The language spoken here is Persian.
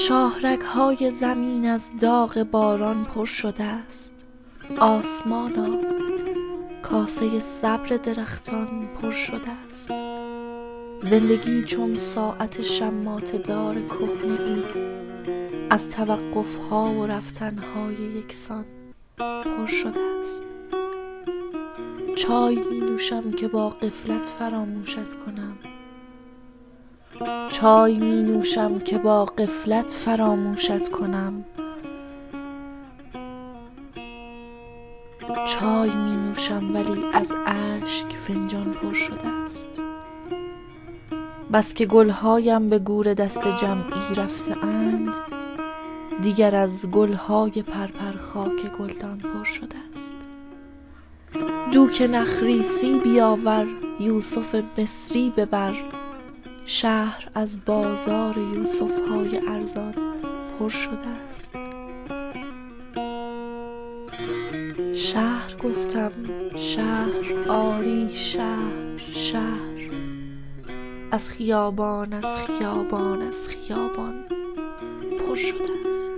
شاهرگ های زمین از داغ باران پر شده است. آسمانا کاسه صبر درختان پر شده است. زندگی چون ساعت شماطه دار کهنه ای از توقف ها و رفتن های یکسان پر شده است. چای می نوشم که با غفلت فراموشت کنم. چای می نوشم که با غفلت فراموشت کنم. چای می نوشم ولی از اشک فنجان پر شده است. بس که گلهایم به گور دست جمعی رفته اند، دیگر از گلهای پرپر خاک گلدان پر شده است. دوک نخریسی بیاور، یوسف مصری ببر، شهر از بازار یوسف های ارزان پر شده است. شهر گفتم، شهر، آری شهر، شهر، از خیابان، از خیابان، از خیابان پر شده است.